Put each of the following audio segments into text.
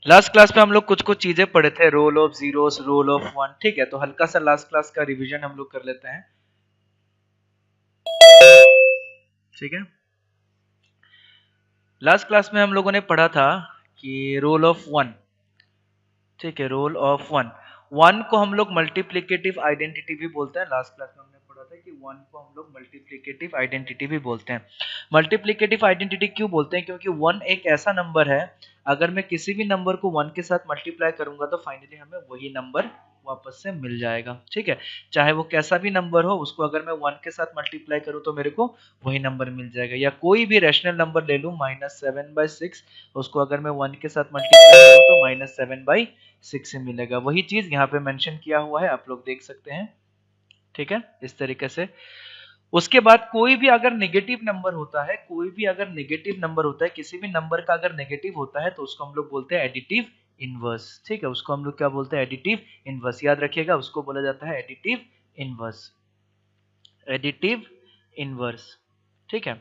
Last class में हम लोग कुछ कुछ चीजें पढ़े थे, role of zeros, role of one. ठीक है, तो हल्का सा लास्ट क्लास का रिवीजन हम लोग कर लेते हैं। ठीक है, लास्ट क्लास में हम लोगों ने पढ़ा था कि रोल ऑफ वन। ठीक है, रोल ऑफ वन। वन को हम लोग मल्टीप्लिकेटिव आइडेंटिटी भी बोलते हैं। लास्ट क्लास में हमने पढ़ा था कि वन को हम लोग मल्टीप्लिकेटिव आइडेंटिटी भी बोलते हैं। मल्टीप्लिकेटिव आइडेंटिटी क्यों बोलते हैं? क्योंकि वन एक ऐसा नंबर है, अगर मैं किसी भी नंबर को वन के साथ मल्टीप्लाई करूंगा तो फाइनली हमें वही नंबर वापस से मिल जाएगा। ठीक है, चाहे वो कैसा भी नंबर हो, उसको अगर मैं वन के साथ मल्टीप्लाई करूं तो मेरे को वही नंबर मिल जाएगा। या कोई भी रैशनल नंबर ले लूं, -7/6, उसको अगर मैं वन के साथ मल्टीप्लाई करूं तो -7/6 से मिलेगा। वही चीज यहाँ पे मेंशन किया हुआ है, आप लोग देख सकते हैं। ठीक है, इस तरीके से। उसके बाद कोई भी अगर नेगेटिव नंबर होता है, कोई भी अगर नेगेटिव नंबर होता है, किसी भी नंबर का अगर नेगेटिव होता है तो उसको हम लोग बोलते हैं एडिटिव इनवर्स। ठीक है, उसको हम लोग क्या बोलते हैं? Additive inverse. याद रखिएगा, उसको बोला जाता है एडिटिव इनवर्स। Additive inverse. ठीक है,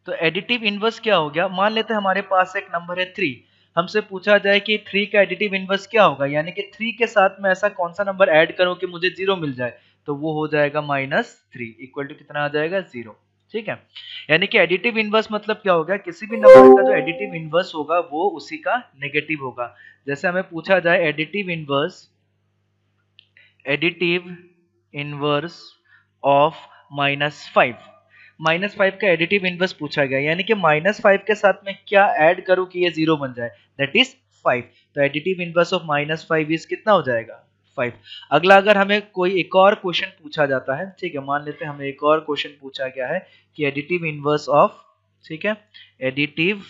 तो एडिटिव इनवर्स क्या हो गया? मान लेते हैं हमारे पास एक नंबर है 3, हमसे पूछा जाए कि 3 का एडिटिव इनवर्स क्या होगा, यानी कि 3 के साथ मैं ऐसा कौन सा नंबर ऐड करूं कि मुझे 0 मिल जाए, तो वो हो जाएगा -3 इक्वल टू कितना आ जाएगा? 0। ठीक है, यानी कि एडिटिव इनवर्स मतलब क्या होगा? किसी भी नंबर का जो एडिटिव इनवर्स होगा वो उसी का नेगेटिव होगा। जैसे हमें पूछा जाए एडिटिव इनवर्स ऑफ -5, -5 का एडिटिव इनवर्स पूछा गया, यानी कि -5 के साथ में क्या ऐड करूं कि ये 0 बन जाए, दैट इज 5। तो एडिटिव इनवर्स ऑफ -5 इज कितना हो जाएगा? 5। अगला अगर हमें कोई एक और क्वेश्चन पूछा जाता है, ठीक है, मान लेते हैं हमें एक और क्वेश्चन पूछा गया है कि एडिटिव इनवर्स ऑफ, ठीक है, एडिटिव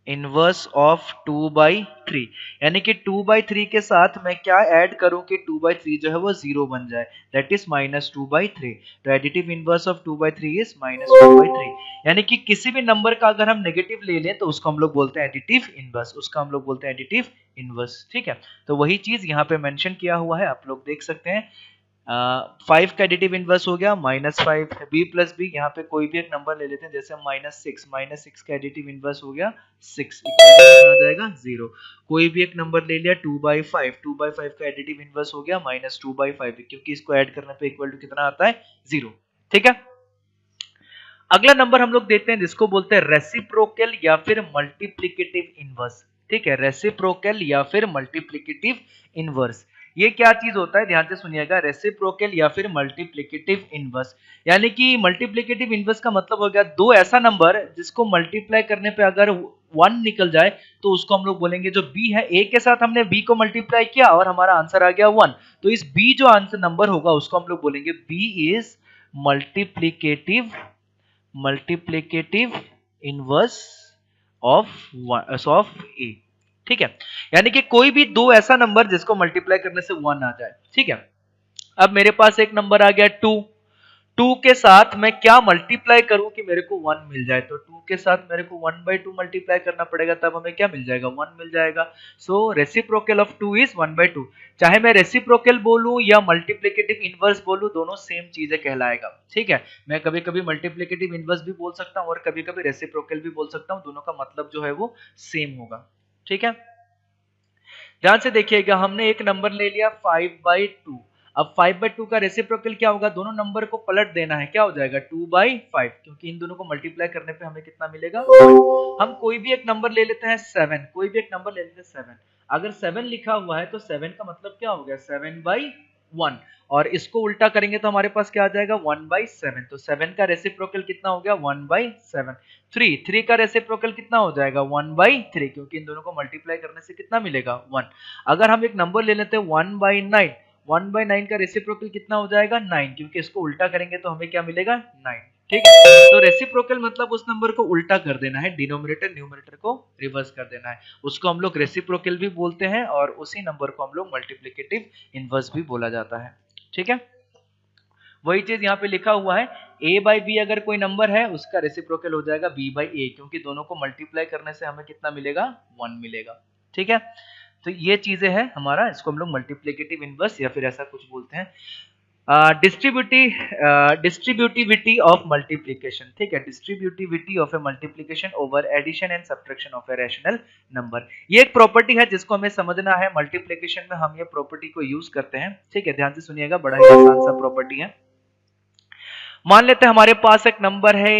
इनवर्स ऑफ 2/3, यानी कि 2/3 के साथ मैं क्या ऐड करूं कि 2/3 जो है वो 0 बन जाए, दैट इज -2/3। तो एडिटिव इनवर्स ऑफ 2/3 इज -2/3। यानी कि किसी भी नंबर का अगर हम नेगेटिव ले लें तो उसको हम लोग बोलते हैं एडिटिव इनवर्स, उसका हम लोग बोलते हैं एडिटिव इनवर्स। ठीक है, तो वही चीज यहाँ पे मेंशन किया हुआ है, आप लोग देख सकते हैं। 5 का एडिटिव इनवर्स हो गया -5, b प्लस बी, यहाँ पे कोई भी एक नंबर ले लेते हैं, जैसे -6 का एडिटिव इनवर्स हो गया 6 आ जाएगा 0। कोई भी एक नंबर ले लिया 2/5 का एडिटिव इनवर्स हो गया -2/5, क्योंकि इसको ऐड करने पे इक्वल टू कितना आता है? 0। ठीक है, अगला नंबर हम लोग देखते हैं जिसको बोलते हैं रेसिप्रोकल या फिर मल्टीप्लिकेटिव इनवर्स। ठीक है, रेसिप्रोकल या फिर मल्टीप्लिकेटिव इनवर्स, ये क्या चीज होता है? ध्यान से सुनिएगा, रेसिप्रोकल या फिर मल्टीप्लिकेटिव इनवर्स, यानी कि मल्टीप्लिकेटिव इनवर्स का मतलब हो गया दो ऐसा नंबर जिसको मल्टीप्लाई करने पे अगर 1 निकल जाए तो उसको हम लोग बोलेंगे, जो b है, a के साथ हमने b को मल्टीप्लाई किया और हमारा आंसर आ गया 1, तो इस b जो आंसर नंबर होगा उसको हम लोग बोलेंगे b is multiplicative inverse of A. ठीक है, यानी कि कोई भी दो ऐसा नंबर जिसको मल्टीप्लाई करने से 1 आ जाए। ठीक है, अब मेरे पास एक नंबर आ गया 2, 2 के साथ मैं क्या मल्टीप्लाई करूं कि मेरे को 1 मिल जाए, तो 2 के साथ मेरे को 1/2 मल्टीप्लाई करना पड़ेगा, तब हमें क्या मिल जाएगा? 1 मिल जाएगा। सो रेसिप्रोकल ऑफ 2 इज 1/2। चाहे मैं रेसिप्रोकल बोलूं या मल्टीप्लिकेटिव इनवर्स बोलूं, दोनों सेम चीजें कहलाएगा। ठीक है, मैं कभी कभी मल्टीप्लिकेटिव इनवर्स भी बोल सकता हूं और कभी कभी रेसिप्रोकल भी बोल सकता हूं, दोनों का मतलब जो है वो सेम होगा। ठीक है, ध्यान से देखिएगा, हमने एक नंबर ले लिया 5/2। अब 5/2 का रेसिप्रोकल क्या होगा? दोनों नंबर को पलट देना है, क्या हो जाएगा? 2/5, क्योंकि इन दोनों को मल्टीप्लाई करने पे हमें कितना मिलेगा? 1। हम कोई भी एक नंबर ले लेते हैं 7, कोई भी एक नंबर ले लेते हैं 7। अगर 7 लिखा हुआ है तो 7 का मतलब क्या हो गया? 7/1। और इसको उल्टा करेंगे तो हमारे पास क्या आ जाएगा? 1/7। तो 7 का रेसिप्रोकल कितना हो गया? 1/7। 3 का रेसिप्रोकल कितना हो जाएगा? 1/3, क्योंकि इन दोनों को मल्टीप्लाई करने से कितना मिलेगा? 1। अगर हम एक नंबर ले लेते हैं 1/9, 1/9 का रेसिप्रोकल कितना हो जाएगा? 9, क्योंकि इसको उल्टा करेंगे तो हमें क्या मिलेगा? 9। ठीक है, तो रेसिप्रोकल मतलब उस नंबर को उल्टा कर देना है, डिनोमिनेटर न्यूमरेटर को रिवर्स कर देना है, उसको हम लोग रेसिप्रोकल भी बोलते हैं और उसी नंबर को हम लोग मल्टीप्लिकेटिव इनवर्स भी बोला जाता है। ठीक है, वही चीज यहाँ पे लिखा हुआ है, a/b अगर कोई नंबर है उसका रेसिप्रोकल हो जाएगा b/a, क्योंकि दोनों को मल्टीप्लाई करने से हमें कितना मिलेगा? 1 मिलेगा। ठीक है, तो ये चीजें हैं हमारा, इसको हम लोग मल्टीप्लिकेटिव इनवर्स या फिर ऐसा कुछ बोलते हैं। डिस्ट्रीब्यूटिविटी ऑफ मल्टीप्लीकेशन, ठीक है, distributivity of a multiplication over addition and subtraction of a rational number. ये एक प्रॉपर्टी है जिसको हमें समझना है, मल्टीप्लीकेशन में हम ये प्रॉपर्टी को यूज करते हैं, ठीक है, ध्यान से सुनिएगा, बड़ा ही आसान सा प्रॉपर्टी है। मान लेते हैं हमारे पास एक नंबर है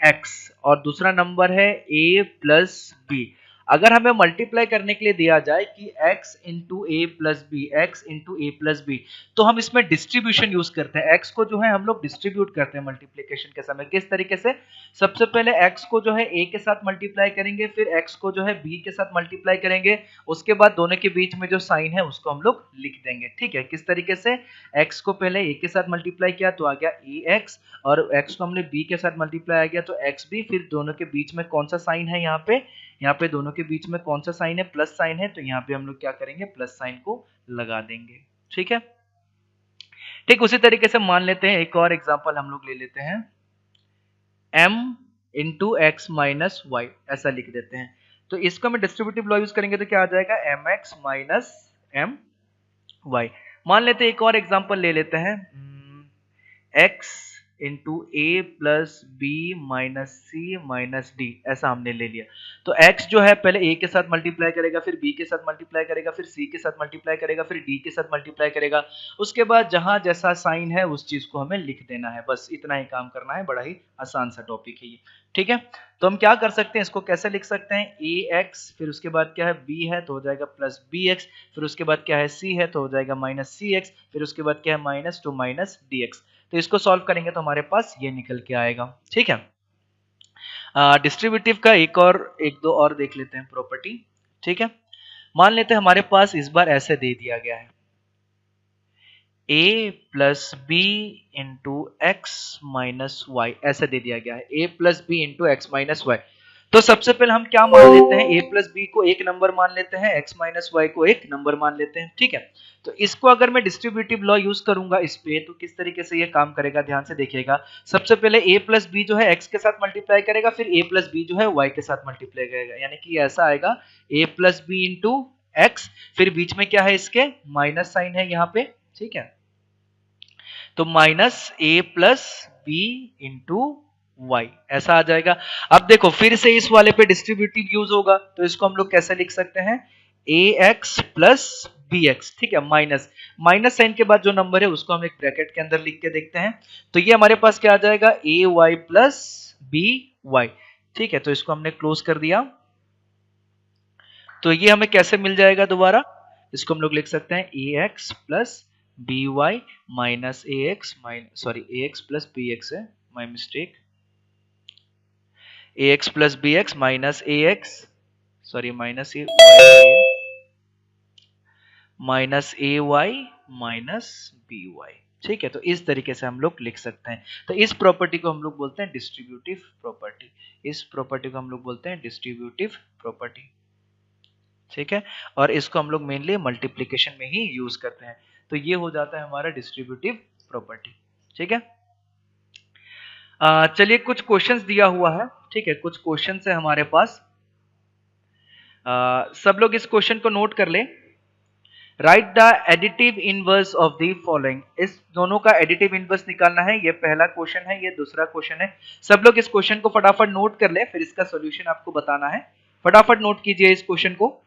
x और दूसरा नंबर है a प्लस बी। अगर हमें मल्टीप्लाई करने के लिए दिया जाए कि x इंटू ए प्लस बी, एक्स इंटू ए प्लस बी, तो हम इसमें डिस्ट्रीब्यूशन यूज करते हैं। x को जो है हम लोग डिस्ट्रीब्यूट करते हैं मल्टीप्लीकेशन के समय। किस तरीके से? सबसे पहले x को जो है a के साथ मल्टीप्लाई करेंगे, फिर x को जो है b के साथ मल्टीप्लाई करेंगे, उसके बाद दोनों के बीच में जो साइन है उसको हम लोग लिख देंगे, ठीक है। किस तरीके से? x को पहले a के साथ मल्टीप्लाई किया तो आ गया ax, और x को हमने b के साथ मल्टीप्लाई आ गया तो xb, फिर दोनों के बीच में कौन सा साइन है यहाँ पे दोनों के बीच में कौन सा साइन है? प्लस साइन है, तो यहाँ पे हम लोग क्या करेंगे? प्लस साइन को लगा देंगे, ठीक है। ठीक उसी तरीके से मान लेते हैं एक और एग्जांपल हम लोग ले लेते हैं, m into x minus y, ऐसा लिख देते हैं। तो इसको हम डिस्ट्रीब्यूटिव लॉ यूज करेंगे तो क्या आ जाएगा? mx minus m y. मान लेते हैं एक और एग्जांपल ले लेते हैं, x इंटू ए प्लस बी माइनस सी माइनस डी, ऐसा हमने ले लिया। तो x जो है पहले a के साथ मल्टीप्लाई करेगा, फिर b के साथ मल्टीप्लाई करेगा, फिर c के साथ मल्टीप्लाई करेगा, फिर d के साथ मल्टीप्लाई करेगा, उसके बाद जहां जैसा साइन है उस चीज को हमें लिख देना है, बस इतना ही काम करना है। बड़ा ही आसान सा टॉपिक है ये, ठीक है। तो हम क्या कर सकते हैं, इसको कैसे लिख सकते हैं? ax, फिर उसके बाद क्या है? b है तो हो जाएगा प्लस bx, फिर उसके बाद क्या है? c है तो हो जाएगा माइनस cx, फिर उसके बाद क्या है? Minus two minus dx। तो इसको सॉल्व करेंगे तो हमारे पास ये निकल के आएगा, ठीक है। डिस्ट्रीब्यूटिव का एक दो और देख लेते हैं प्रॉपर्टी, ठीक है। मान लेते हैं हमारे पास इस बार ऐसे दे दिया गया है, a plus b into x minus y, ऐसा दे दिया गया है, a plus b into x minus y. तो सबसे पहले हम क्या मान लेते हैं? a प्लस बी को एक नंबर मान लेते हैं, x माइनस वाई को एक नंबर मान लेते हैं, ठीक है। तो इसको अगर मैं डिस्ट्रीब्यूटिव लॉ यूज करूंगा इस पे, तो किस तरीके से ये काम करेगा, ध्यान से देखिएगा। सबसे पहले a प्लस बी जो है x के साथ मल्टीप्लाई करेगा, फिर a प्लस बी जो है y के साथ मल्टीप्लाई करेगा, यानी कि ऐसा आएगा a plus b into x, फिर बीच में क्या है? इसके माइनस साइन है यहाँ पे, ठीक है। तो माइनस ए प्लस बी इंटू वाई, ऐसा आ जाएगा। अब देखो फिर से इस वाले पे डिस्ट्रीब्यूटिव यूज होगा, तो इसको हम लोग कैसे लिख सकते हैं? A X plus B x, ठीक है। माइनस माइनस साइन के बाद जो नंबर है उसको हम एक ब्रैकेट के अंदर लिख के देखते हैं, तो ये हमारे पास क्या आ जाएगा? ए वाई प्लस बी वाई, ठीक है। तो इसको हमने क्लोज कर दिया, तो ये हमें कैसे मिल जाएगा दोबारा? इसको हम लोग लिख सकते हैं A X plus B Y minus A X sorry A X plus B X है, my mistake, A X plus B X minus A X, sorry minus A minus A Y minus B Y, ठीक है। तो इस तरीके से हम लोग लिख सकते हैं। तो इस प्रॉपर्टी को हम लोग बोलते हैं डिस्ट्रीब्यूटिव प्रॉपर्टी, इस प्रॉपर्टी को हम लोग बोलते हैं डिस्ट्रीब्यूटिव प्रॉपर्टी, ठीक है। और इसको हम लोग मेनली मल्टीप्लिकेशन में ही यूज करते हैं। तो ये हो जाता है हमारा डिस्ट्रीब्यूटिव प्रॉपर्टी, ठीक है। चलिए कुछ क्वेश्चंस दिया हुआ है, ठीक है, कुछ क्वेश्चंस है हमारे पास। सब लोग इस क्वेश्चन को नोट कर लें। Right the additive inverse of the following, इस दोनों का एडिटिव इनवर्स निकालना है। ये पहला क्वेश्चन है, ये दूसरा क्वेश्चन है। सब लोग इस क्वेश्चन को फटाफट नोट कर ले, फिर इसका सॉल्यूशन आपको बताना है। फटाफट नोट कीजिए इस क्वेश्चन को,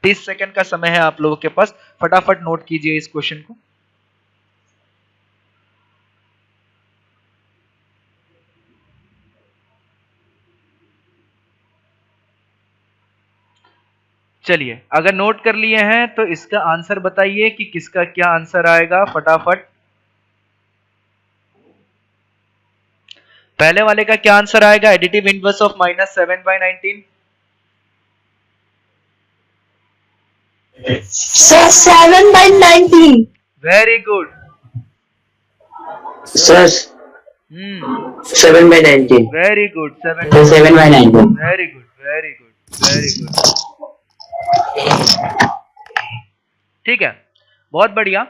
30 सेकंड का समय है आप लोगों के पास, फटाफट नोट कीजिए इस क्वेश्चन को। चलिए अगर नोट कर लिए हैं तो इसका आंसर बताइए कि किसका क्या आंसर आएगा, फटाफट। पहले वाले का क्या आंसर आएगा? Additive inverse of -7/19। Sir 7/19। Very good sir 7/19। Very good, 7/19। Very good, very good, very good, ठीक है, बहुत बढ़िया।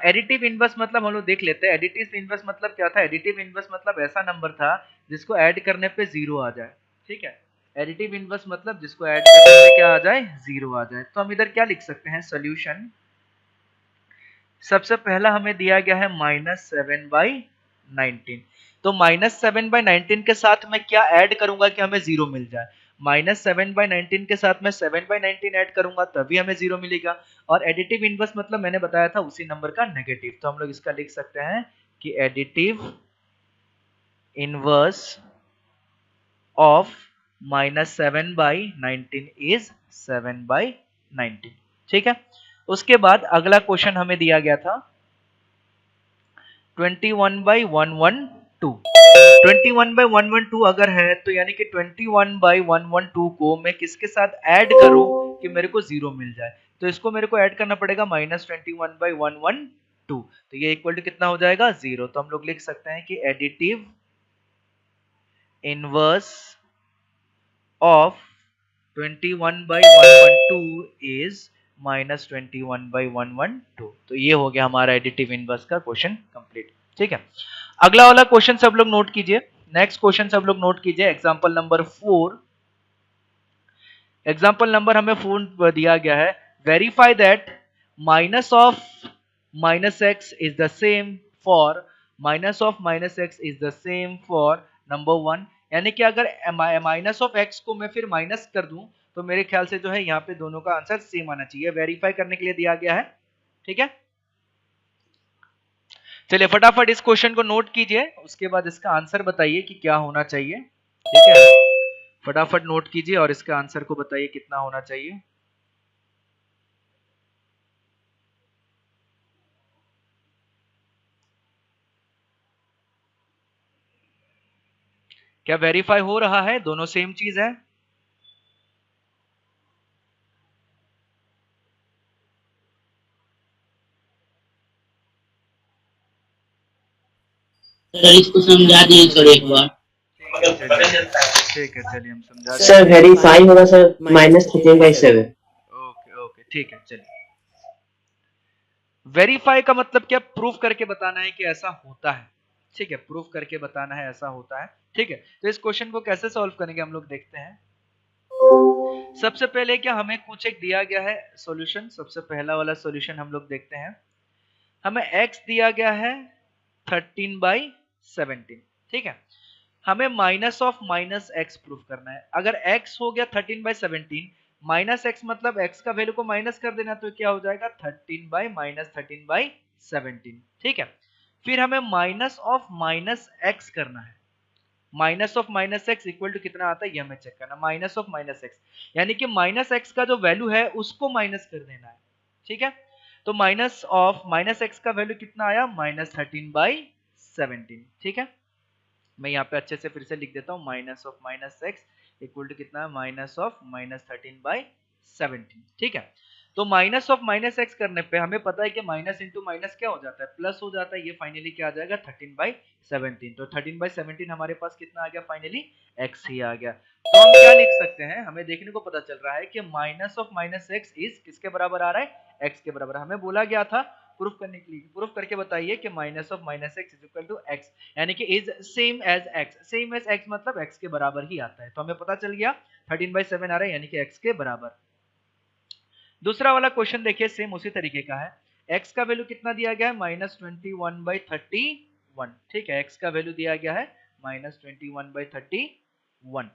एडिटिव इनवर्स मतलब हम लोग देख लेते हैं। एडिटिव इनवर्स मतलब क्या था? एडिटिव इनवर्स मतलब ऐसा नंबर था जिसको ऐड करने पे जीरो आ जाए, ठीक है। एडिटिव इनवर्स मतलब जिसको ऐड करने पे क्या आ जाए? जीरो आ जाए। तो हम इधर क्या लिख सकते हैं? सॉल्यूशन सबसे पहला हमें दिया गया है -7/19। तो -7/19 के साथ मैं क्या ऐड करूंगा कि हमें 0 मिल जाए? -7/19 के साथ मैं 7/19 ऐड करूंगा तभी हमें 0 मिलेगा। और एडिटिव इनवर्स मतलब मैंने बताया था उसी नंबर का नेगेटिव। तो हम लोग इसका लिख सकते हैं कि एडिटिव इनवर्स ऑफ -7/19 इज 7/19। ठीक है। उसके बाद अगला क्वेश्चन हमें दिया गया था 21/112। 21/112 अगर है तो यानी कि 21/112 को मैं किसके साथ ऐड करूं कि मेरे को 0 मिल जाए? तो इसको मेरे को ऐड करना पड़ेगा -21/112। तो ये इक्वल टू कितना हो जाएगा? 0। तो हम लोग लिख सकते हैं कि एडिटिव इनवर्स ऑफ 21/112 इज -21/112। तो ये हो गया हमारा एडिटिव इनवर्स का क्वेश्चन कंप्लीट। ठीक है। अगला वाला क्वेश्चन सब लोग नोट कीजिए। नेक्स्ट क्वेश्चन सब लोग नोट कीजिए। Example number 4। एग्जांपल नंबर हमें 4 दिया गया है। Verify that minus of -x is the same for -x is the same for number 1। यानी कि अगर -x को मैं फिर माइनस कर दूं तो मेरे ख्याल से जो है यहाँ पे दोनों का आंसर सेम आना चाहिए। वेरीफाई करने के लिए दिया गया है। ठीक है। चलिए फटाफट इस क्वेश्चन को नोट कीजिए, उसके बाद इसका आंसर बताइए कि क्या होना चाहिए। ठीक है। फटाफट नोट कीजिए और इसका आंसर को बताइए कितना होना चाहिए। क्या वेरीफाई हो रहा है? दोनों सेम चीज है? सर इसको समझा दिए सर एक बार। ठीक है चलिए हम समझा देंगे। सर वेरीफाई होगा सर -13/7। ओके ओके ठीक है। चलिए वेरीफाई का मतलब क्या? प्रूफ करके बताना है कि ऐसा होता है। ठीक है, प्रूफ करके बताना है ऐसा होता है। ठीक है। तो इस क्वेश्चन को कैसे सॉल्व करेंगे हम लोग देखते हैं। सबसे पहले क्या हमें कुछ एक दिया गया है सॉल्यूशन। सबसे पहला वाला सॉल्यूशन हम लोग देखते हैं। हमें x दिया गया है 13/17। ठीक है। हमें minus of minus x proof करना है। अगर x हो गया 13/17 माइनस एक्स मतलब x का वैल्यू को माइनस कर देना तो क्या हो जाएगा 13/-13/17। ठीक है। फिर हमें माइनस ऑफ माइनस एक्स करना है। Minus of minus x equal to कितना आता है ये हमें चेक करना। माइनस ऑफ माइनस एक्स यानी कि माइनस एक्स का जो वैल्यू है उसको माइनस कर देना है। ठीक है। तो माइनस ऑफ माइनस एक्स का वैल्यू कितना आया? -13/17। ठीक है। मैं यहाँ पे अच्छे से फिर से लिख देता हूँ। Minus of minus x equal to कितना है? -13/17। ठीक है। तो माइनस ऑफ माइनस एक्स करने पे हमें पता है कि माइनस इंटू माइनस क्या हो जाता है? प्लस हो जाता है। ये फाइनली क्या आ जाएगा? 13/17। तो 13/17 हमारे पास कितना आ गया? फाइनली एक्स ही आ गया। तो हम क्या लिख सकते हैं? हमें देखने को पता चल रहा है कि minus of minus x is किसके बराबर आ रहा है? एक्स के बराबर। हमें बोला गया था प्रूफ करने के लिए, प्रूफ करके बताइए कि minus of minus x is equal to x यानी कि is same as x. Same as x मतलब एक्स के बराबर ही आता है। तो हमें पता चल गया 13/7 आ रहा है यानी कि एक्स के बराबर। दूसरा वाला क्वेश्चन देखिए सेम उसी तरीके का है। x का वैल्यू कितना दिया गया है? -21/31। ठीक है। x का वैल्यू दिया गया है -21/31।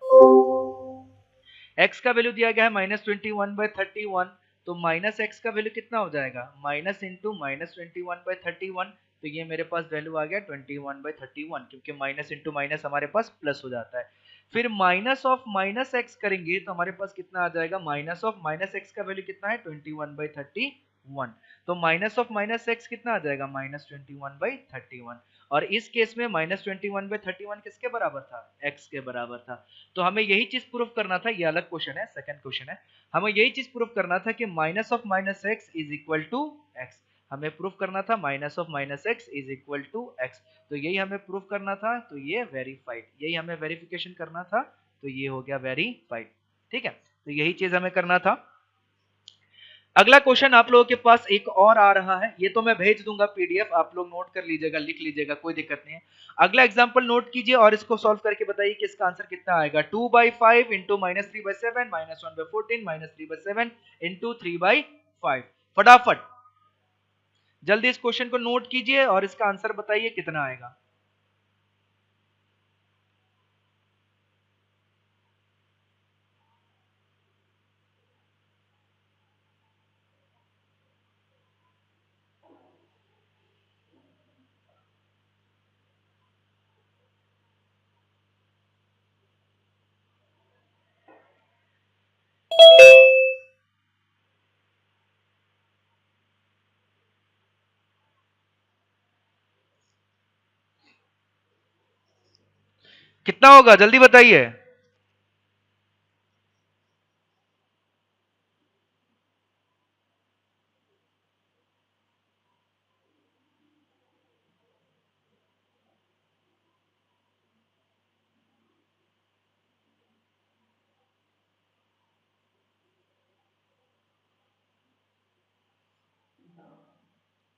x का वैल्यू दिया गया है -21/31। तो माइनस एक्स का वैल्यू कितना हो जाएगा? Minus into -21/31। तो ये मेरे पास वैल्यू आ गया 21/31 क्योंकि माइनस इंटू माइनस हमारे पास प्लस हो जाता है। फिर माइनस ऑफ माइनस एक्स करेंगे तो हमारे पास कितना आ जाएगा? माइनस ऑफ माइनस एक्स का वैल्यू कितना है? 21/31। तो माइनस ऑफ माइनस एक्स कितना आ जाएगा? -21/31। और इस केस में -21/31 किसके बराबर था? एक्स के बराबर था। तो हमें यही चीज प्रूफ करना था। ये अलग क्वेश्चन है, सेकंड क्वेश्चन है। हमें यही चीज प्रूफ करना था कि minus of minus x is equal to x. हमें प्रूफ करना था minus of minus x is equal to x. तो यही हमें प्रूफ करना था। तो ये वेरीफाइड, यही हमें वेरिफिकेशन करना था। तो ये हो गया वेरीफाइड। ठीक है। तो यही चीज हमें करना था। अगला क्वेश्चन आप लोगों के पास एक और आ रहा है। ये तो मैं भेज दूंगा पीडीएफ, आप लोग नोट कर लीजिएगा, लिख लीजिएगा, कोई दिक्कत नहीं है। अगला एग्जांपल नोट कीजिए और इसको सॉल्व करके बताइए कि इसका आंसर कितना आएगा। 2/5 इंटू -3/7 -1/14 -3/7 इंटू 3/5। फटाफट जल्दी इस क्वेश्चन को नोट कीजिए और इसका आंसर बताइए कितना आएगा। कितना होगा जल्दी बताइए।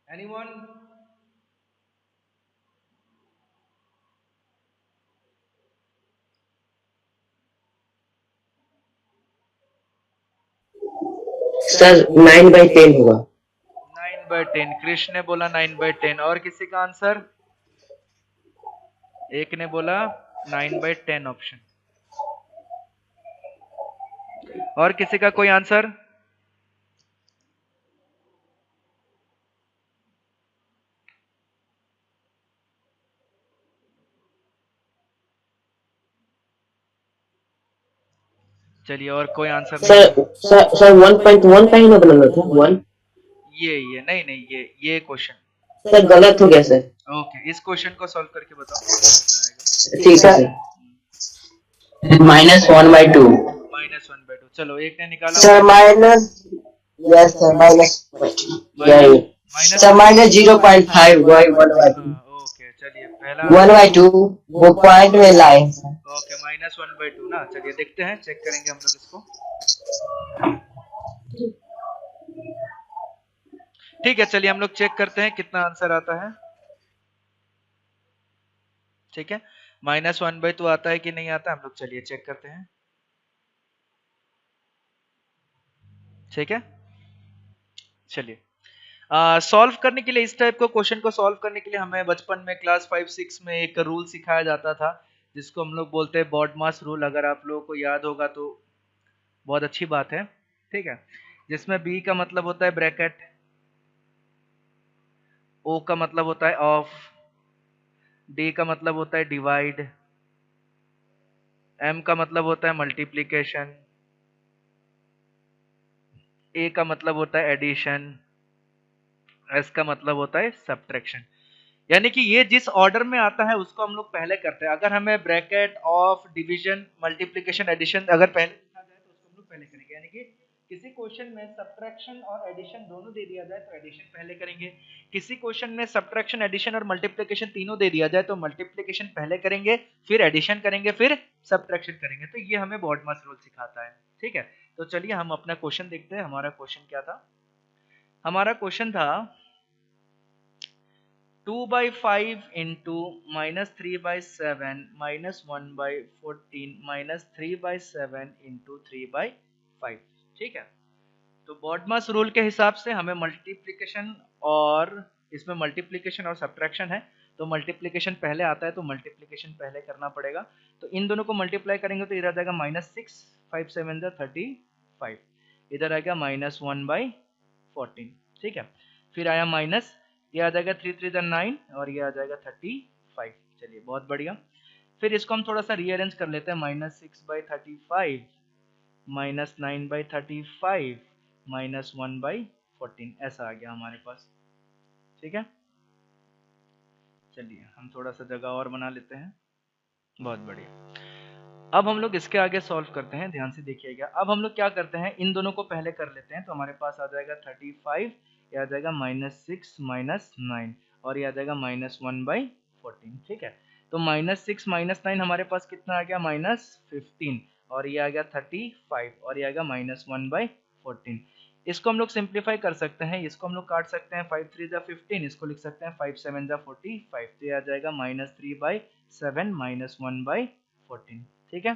एनीवन? सर 9/10 होगा। 9/10, कृष्ण ने बोला 9/10। और किसी का आंसर? एक ने बोला 9/10 ऑप्शन। और किसी का कोई आंसर? चलिए, और कोई आंसर नहीं सर है। सर 1.1 का ही ना बनाना था 1। ये नहीं नहीं, ये क्वेश्चन सर गलत हो गया सर। ओके, इस क्वेश्चन को सॉल्व करके बताओ कितना आएगा। ठीक है सर। -1/2। -1/2। चलो, एक ने निकाला sir minus, yes sir minus, यही माइनस सर माइनस 0.5 वही 1/2। ओके, चलिए पहला 1/2 वो पॉइंट में लाए। ओके, -1/2 ना। चलिए देखते हैं, चेक करेंगे हम लोग इसको। ठीक है, चलिए हम लोग चेक करते हैं कितना आंसर आता है। ठीक है, -1/2 आता है कि नहीं आता, हम लोग चलिए चेक करते हैं। ठीक है, चलिए सॉल्व करने के लिए, इस टाइप को क्वेश्चन को सॉल्व करने के लिए हमें बचपन में क्लास 5-6 में एक रूल सिखाया जाता था, जिसको हम लोग बोलते हैं बॉडमास रूल। अगर आप लोगों को याद होगा तो बहुत अच्छी बात है। ठीक है, जिसमें बी का मतलब होता है ब्रैकेट, ओ का मतलब होता है ऑफ, डी का मतलब होता है डिवाइड, एम का मतलब होता है मल्टीप्लिकेशन, ए का मतलब होता है एडिशन, एस का मतलब होता है सब्ट्रैक्शन। यानी कि ये जिस ऑर्डर में आता है उसको हम लोग पहले करते हैं। अगर हमें bracket, of, division, multiplication, addition अगर पहले लिखा जाए तो उसको हम लोग पहले करेंगे। यानी कि किसी क्वेश्चन में सब्ट्रैक्शन और एडिशन दोनों दे दिया जाए तो एडिशन पहले करेंगे। किसी क्वेश्चन में सब्ट्रैक्शन, एडिशन और मल्टीप्लिकेशन तीनों दे दिया जाए तो मल्टीप्लिकेशन पहले करेंगे, फिर एडिशन करेंगे, फिर सब्ट्रैक्शन करेंगे। तो ये हमें बॉडमास रूल सिखाता है। ठीक है, तो चलिए हम अपना क्वेश्चन देखते हैं। हमारा क्वेश्चन क्या था? हमारा क्वेश्चन था 2/5 into -3/7 -1/14 -3/7 into 3/5। ठीक है, तो बॉडमास रूल के हिसाब से हमें मल्टीप्लिकेशन, और इसमें मल्टीप्लिकेशन और सब्ट्रैक्शन है, तो मल्टीप्लिकेशन पहले आता है तो मल्टीप्लिकेशन पहले करना पड़ेगा। तो इन दोनों को मल्टीप्लाई करेंगे तो इधर आ जाएगा -6, 5 7 35, इधर आएगा -1/14। ठीक है, फिर आया माइनस, ये आ जाएगा 3 3 9 और ये आ जाएगा 35। चलिए बहुत बढ़िया। फिर इसको हम थोड़ा सा रीअरेंज कर लेते हैं। -6/35 -9/35 -1/14 ऐसा आ गया हमारे पास। ठीक है, चलिए हम थोड़ा सा जगह और बना लेते हैं। बहुत बढ़िया। अब हम लोग इसके आगे सॉल्व करते हैं, ध्यान से देखिएगा। अब हम लोग क्या करते हैं, इन दोनों को पहले कर लेते हैं। तो हमारे पास आ जाएगा 35, ये आ जाएगा -6 -9 और ये आ जाएगा -1/14। ठीक है, तो -6 -9 हमारे पास कितना आ गया, -15 और ये आ गया 35 और ये आ गया -1/14। इसको हम लोग सिंप्लीफाई कर सकते हैं, इसको हम लोग काट सकते हैं। 5 3 15, इसको लिख सकते हैं 5 7 45, तो ये आ जाएगा -3/7 -1/14। ठीक है,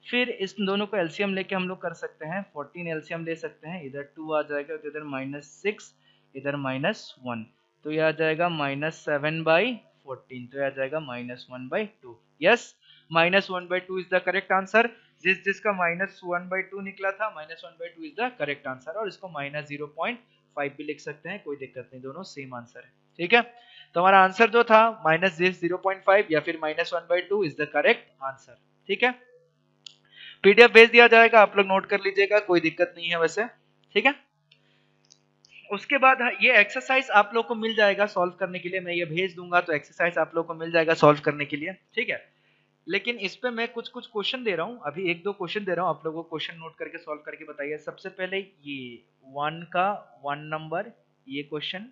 फिर इस दोनों को एलसीएम लेके हम लोग कर सकते हैं। 14 एलसीएम ले सकते हैं, इधर 2 आ जाएगा तो इधर -6, इधर -1, तो ये आ जाएगा -7/14, तो ये आ जाएगा -1/2। Yes, -1/2 is the correct answer. जिसका -1/2 निकला था, -1/2 इज द करेक्ट आंसर, और इसको -0.5 भी लिख सकते हैं, कोई दिक्कत नहीं, दोनों सेम आंसर है। ठीक है, तो हमारा आंसर जो था -0.5 या फिर -1/2 इज द करेक्ट आंसर। ठीक है, पीडीएफ भेज दिया जाएगा, आप लोग नोट कर लीजिएगा, कोई दिक्कत नहीं है वैसे। ठीक है, उसके बाद ये एक्सरसाइज आप लोग को मिल जाएगा सॉल्व करने के लिए, मैं ये भेज दूंगा तो एक्सरसाइज आप लोग को मिल जाएगा सॉल्व करने के लिए। ठीक है, लेकिन इस पे मैं कुछ कुछ क्वेश्चन दे रहा हूँ, अभी एक दो क्वेश्चन दे रहा हूँ, आप लोगों को क्वेश्चन नोट करके सॉल्व करके बताइए। सबसे पहले ये 1 का 1 नंबर, ये क्वेश्चन,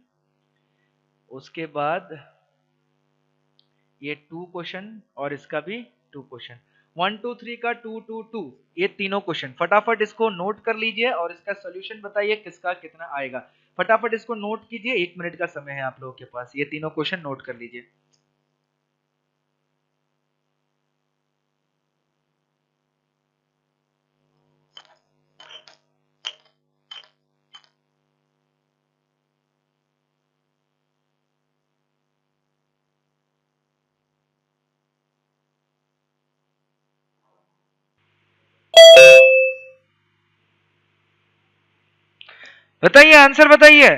उसके बाद ये 2 क्वेश्चन, और इसका भी 2 क्वेश्चन, 1 2 3 का 2 2 2, ये तीनों क्वेश्चन फटाफट इसको नोट कर लीजिए और इसका सोल्यूशन बताइए किसका कितना आएगा। फटाफट इसको नोट कीजिए, 1 मिनट का समय है आप लोगों के पास, ये तीनों क्वेश्चन नोट कर लीजिए। बताइए, आंसर बताइए।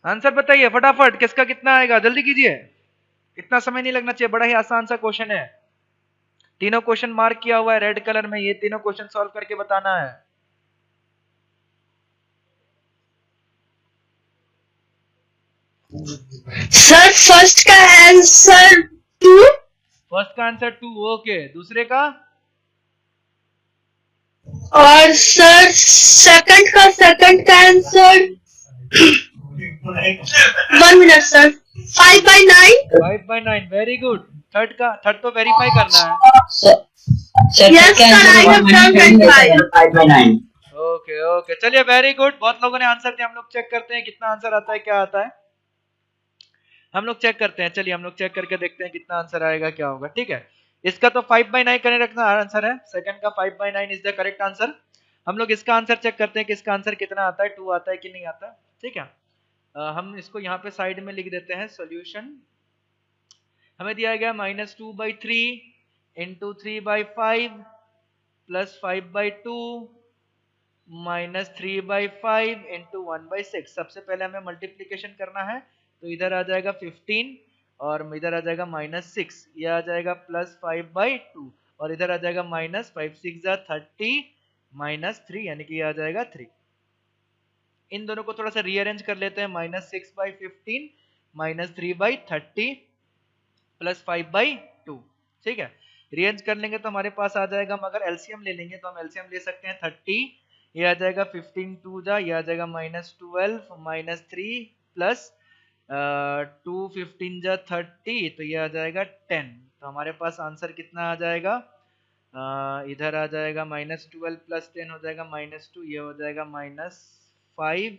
आंसर बताइए फटाफट, किसका कितना आएगा, जल्दी कीजिए, इतना समय नहीं लगना चाहिए, बड़ा ही आसान सा क्वेश्चन है। तीनों क्वेश्चन मार्क किया हुआ है रेड कलर में, ये तीनों क्वेश्चन सॉल्व करके बताना है। सर फर्स्ट का आंसर 2, फर्स्ट का आंसर 2, ओके, दूसरे का और सर सेकंड का answer 1 minute sir, 5/9। 5/9, very good. Third तो वेरीफाई करना है। Yes sir, I have done verified. 5/9। Okay okay, चलिए वेरी गुड, बहुत लोगों ने आंसर दिया, हम लोग चेक करते हैं कितना आंसर आता है, क्या आता है, हम लोग चेक करते हैं। चलिए हम लोग चेक करके देखते हैं कितना आंसर आएगा, क्या होगा। ठीक है, इसका तो 5/9 करने रखना आंसर है, सेकंड का 5/9 इज द करेक्ट आंसर। हम लोग इसका आंसर चेक करते हैं कि इसका आंसर कितना आता है, 2 आता है कि नहीं आता। ठीक है, हम इसको यहाँ पे साइड में लिख देते हैं, सॉल्यूशन हमें दिया गया -2/3 इंटू 3/5 प्लस 5/2 -3/5 इंटू 1/6। सबसे पहले हमें मल्टीप्लीकेशन करना है, तो इधर आ जाएगा 15 और इधर आ जाएगा -6, ये आ जाएगा +5/2 और इधर आ जाएगा -5 6 30 -3, यानी कि ये आ जाएगा 3। इन दोनों को थोड़ा सा रीअरेंज कर लेते हैं, -6/15 -3/30 +5/2। ठीक है, रीअरेंज कर लेंगे तो हमारे पास आ जाएगा, मगर एलसीएम ले लेंगे तो हम एलसीएम ले सकते हैं 30, ये आ जाएगा 15 2 जा, ये आ जाएगा -12 -3 प्लस 2 15 जा 30, तो ये आ जाएगा 10। तो हमारे पास आंसर कितना आ जाएगा, इधर आ जाएगा -12 प्लस 10 हो जाएगा -2, ये हो जाएगा -5/30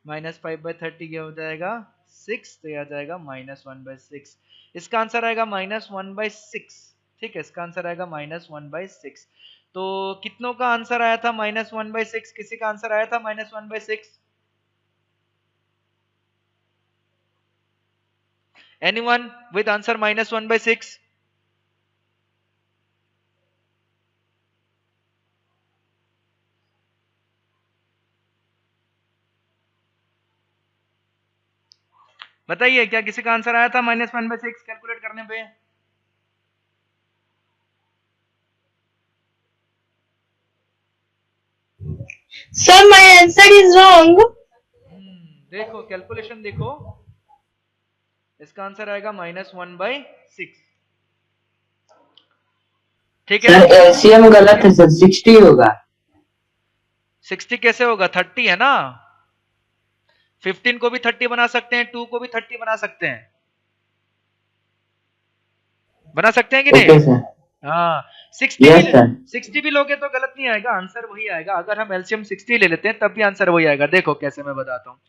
-5/30, ये हो जाएगा 6, तो ये आ जाएगा -1/6। इसका आंसर आएगा -1/6। ठीक है, इसका आंसर आएगा -1/6। तो कितनों का आंसर आया था -1/6, किसी का आंसर आया था -1/6? Anyone with answer -1/6? बताइए, क्या किसी का आंसर आया था -1/6 कैलकुलेट करने पे? Sir, my answer is wrong. देखो कैलकुलेशन देखो, इसका आंसर आएगा -1/6। ठीक है, सर एलसीएम गलत है सर, 60 होगा। 60 कैसे होगा, 30 है ना, 15 को भी 30 बना सकते हैं, 2 को भी 30 बना सकते हैं। बना सकते हैं कि ओके नहीं? सर। हाँ 60 यस भी सर। 60 भी लोगे तो गलत नहीं आएगा, आंसर वही आएगा। अगर हम एलसीएम 60 ले लेते हैं तब भी आंसर वही आएगा। देखो कैसे मैं बताता हूँ।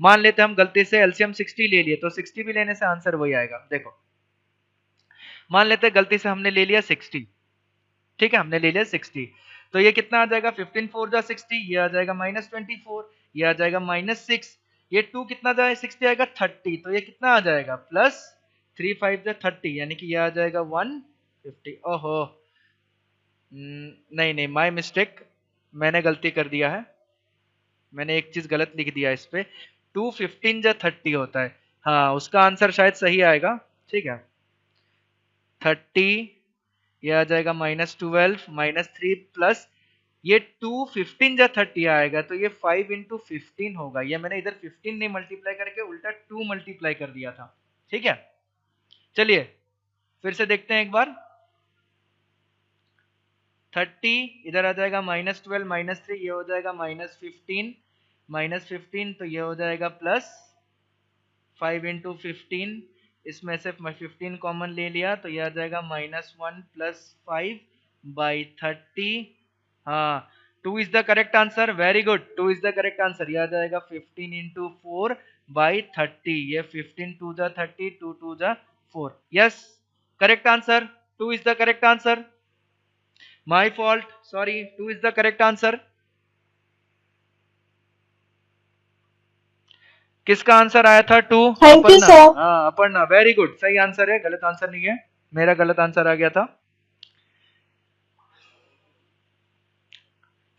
मान लेते हैं हम गलती से एलसीएम 60 ले लिए तो 60 भी लेने से आंसर वही आएगा। देखो मान लेते हैं गलती से हमने ले लिया 60, ठीक है, हमने ले लिया 60, तो ये कितना आ जाएगा 15 4 जा 60, ये आ जाएगा -24, ये आ जाएगा -6, ये 2 कितना जाएगा 60 आएगा 30, तो ये कितना आ जाएगा प्लस 3 5 जा 30, यानी कि ये आ जाएगा 150। ओहो नहीं नहीं माय मिस्टेक, मैंने गलती कर दिया है, मैंने एक चीज गलत लिख दिया इस पे। 2 15 जा 30 होता है, हाँ उसका आंसर शायद सही आएगा। ठीक है 30, ये आ जाएगा -12 -3 प्लस ये 2 15 जा 30 आएगा, तो ये 5 इंटू 15 होगा। ये मैंने इधर 15 नहीं मल्टीप्लाई करके उल्टा 2 मल्टीप्लाई कर दिया था। ठीक है चलिए फिर से देखते हैं एक बार। 30 इधर आ जाएगा -12 -3, ये हो जाएगा -15 तो ये हो जाएगा प्लस 5 इंटू 15, इसमें से 15 कॉमन ले लिया तो ये आ जाएगा -1 प्लस 5 बाई 30। हाँ 2 is the correct answer, very good, 2 is the correct answer. ये आ जाएगा 15 इंटू 4 बाई 30, ये 15 2 जा 30, 2 2 जा 4, yes correct answer, 2 is the correct answer. My fault, sorry, 2 is the correct answer. किसका आंसर आया था 2? Thank you Aparna, sir. हाँ अपर्णा, वेरी गुड, सही आंसर है, गलत आंसर नहीं है, मेरा गलत आंसर आ गया था।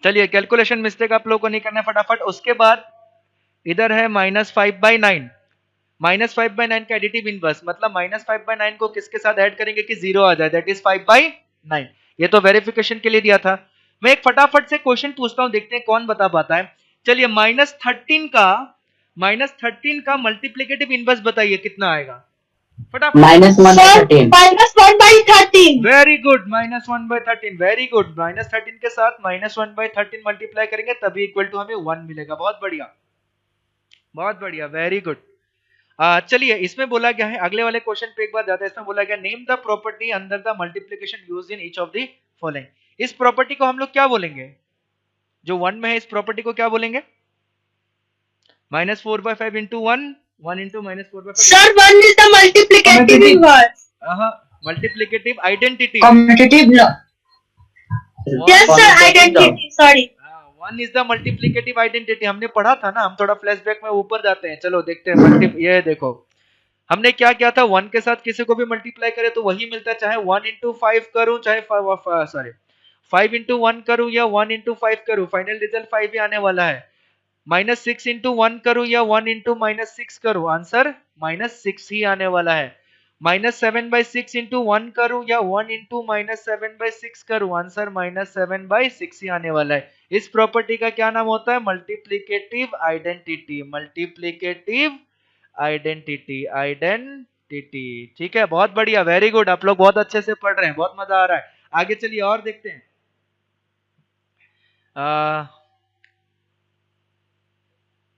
चलिए कैलकुलेशन मिस्टेक आप लोगों को नहीं करना फटाफट। उसके बाद इधर है -5/9, -5/9 का एडिटिव इनवर्स, मतलब -5/9 को किसके साथ ऐड करेंगे कि 0 आ जाए, दैट इज 5/9। ये तो वेरिफिकेशन के लिए दिया था। मैं एक फटाफट से क्वेश्चन पूछता हूं, देखते हैं कौन बता पाता है। चलिए -13 का मल्टीप्लिकेटिव इनवर्स बताइए कितना आएगा फटाफट। -1/13। -1/13। वेरी गुड, -1/13, वेरी गुड, -13 के साथ -1/13 मल्टीप्लाई करेंगे तभी इक्वल टू हमें 1 मिलेगा। बहुत बढ़िया, बहुत बढ़िया, वेरी गुड। चलिए इसमें बोला गया है, अगले वाले क्वेश्चन पे एक बार जाते हैं। इसमें बोला गया name the property under the multiplication used in each of the following. इस प्रॉपर्टी को हम लोग क्या बोलेंगे, जो 1 में है, इस प्रॉपर्टी को क्या बोलेंगे? -4/5 into 1, 1 into -4/5। Sir 1 is the multiplicative inverse. Multiplicative identity. Competitive law. Yes sir, identity. Sorry. 1 is the multiplicative identity, हमने पढ़ा था ना, हम थोड़ा फ्लैशबैक में ऊपर जाते हैं। चलो देखते हैं ये देखो हमने क्या किया था, 1 के साथ किसी को भी मल्टीप्लाई करे तो वही मिलता है, चाहे 1 इंटू 5 करूं, चाहे 5 इंटू 1 करूं या 1 इंटू 5 करूं, फाइनल रिजल्ट 5 ही आने वाला है। -6 इंटू 1 करूं या 1 इंटू -6 करूं, आंसर -6 ही आने वाला है। -7/6 इंटू 1 करूं या 1 इंटू -7/6 करूं, आंसर -7/6 ही आने वाला है। इस प्रॉपर्टी का क्या नाम होता है? Multiplicative identity, multiplicative identity. ठीक है बहुत बढ़िया, वेरी गुड, आप लोग बहुत अच्छे से पढ़ रहे हैं, बहुत मजा आ रहा है। आगे चलिए और देखते हैं।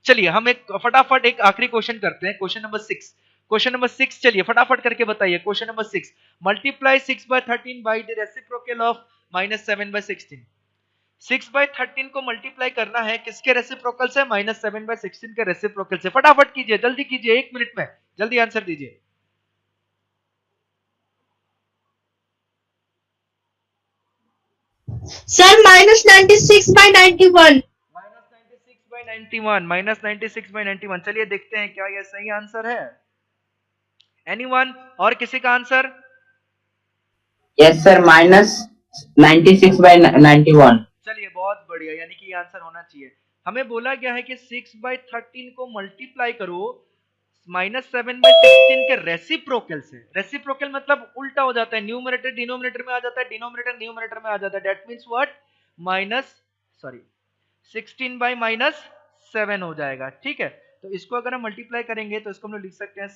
चलिए हम एक फटाफट एक आखिरी क्वेश्चन करते हैं, क्वेश्चन नंबर 6। क्वेश्चन नंबर 6 चलिए फटाफट करके बताइए। Question number 6, multiply 6/13 by the reciprocal of -7/16। 6/13 को मल्टीप्लाई करना है किसके रेसिप्रोकल से? -7/16 के रेसिप्रोकल से। फटाफट कीजिए, जल्दी कीजिए, 1 मिनट में जल्दी आंसर दीजिए। Sir -96/91. -96/91, चलिए देखते हैं क्या यह सही आंसर है। एनीवन और किसी का आंसर? Yes sir, -96/91। चलिए बहुत बढ़िया, यानी कि ये आंसर होना चाहिए। हमें बोला गया है कि 6/13 को मल्टीप्लाई करो -7/16 के रेसिप्रोकल से। रेसिप्रोकल मतलब उल्टा हो जाता है, न्यूमरेटर डिनोमिनेटर में आ जाता है, डिनोमिनेटर न्यूमरेटर में आ जाता है, दैट मींस व्हाट, 16/-7 हो जाएगा। ठीक है तो इसको अगर हम मल्टीप्लाई करेंगे तो इसको हम लोग लिख सकते हैं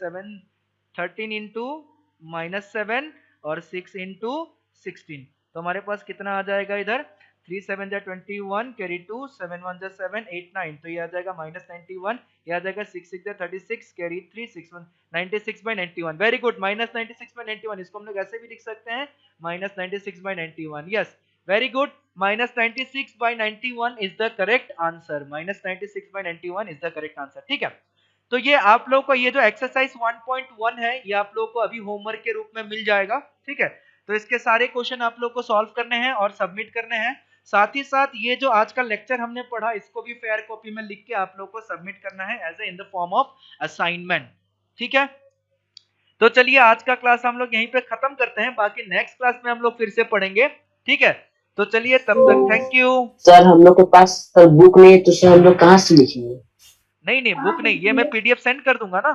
13 इंटू -7 और 6 इंटू 16, तो हमारे पास कितना आ जाएगा इधर 3 7 जा 21 कैरी 2 7 1 जा 7 8 9 तो ये आ जाएगा -91 ये आ जाएगा 6 6 जा 36 कैरी 3 6 1 96/91 वेरी गुड -96/91 इसको हम लोग ऐसे भी लिख सकते हैं -96/91 yes very good -96/91 is the correct answer -96/91 is the correct answer ठीक है तो ये आप लोगों को ये जो एक्सरसाइज 1.1 है ये आप लोगों को अभी होमवर्क के रूप में मिल जाएगा ठीक है तो इसके सारे क्वेश्चन आप लोग को सॉल्व करने हैं और सबमिट करने हैं साथ ही साथ ये जो आज का लेक्चर हमने पढ़ा इसको भी फेयर कॉपी में लिख के आप लोग को सबमिट करना है as a in the form of assignment ठीक है तो चलिए आज का क्लास हम लोग यहीं पे खत्म करते हैं बाकी नेक्स्ट क्लास में हम लोग फिर से पढ़ेंगे ठीक है तो चलिए तब तक थैंक यू सर हम लोग के पास सर बुक नहीं है तो सर हम लोग कहाँ से लिखेंगे? नहीं बुक नहीं ये मैं पीडीएफ सेंड कर दूंगा ना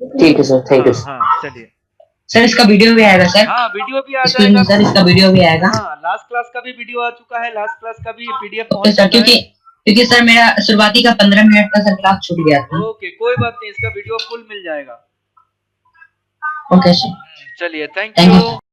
ठीक है सर थैंक यू हाँ चलिए सर इसका वीडियो भी आएगा सर हाँ वीडियो भी आ जाएगा सर इसका वीडियो भी आएगा हाँ लास्ट क्लास का भी वीडियो आ चुका है लास्ट क्लास का भी पीडीएफ ओके सर क्योंकि सर मेरा शुरुआती का 15 मिनट का सर क्लास छूट गया था ओके कोई बात नहीं इसका वीडियो फुल मिल जाएगा ओके सर चलिए थैंक थैंक यू यू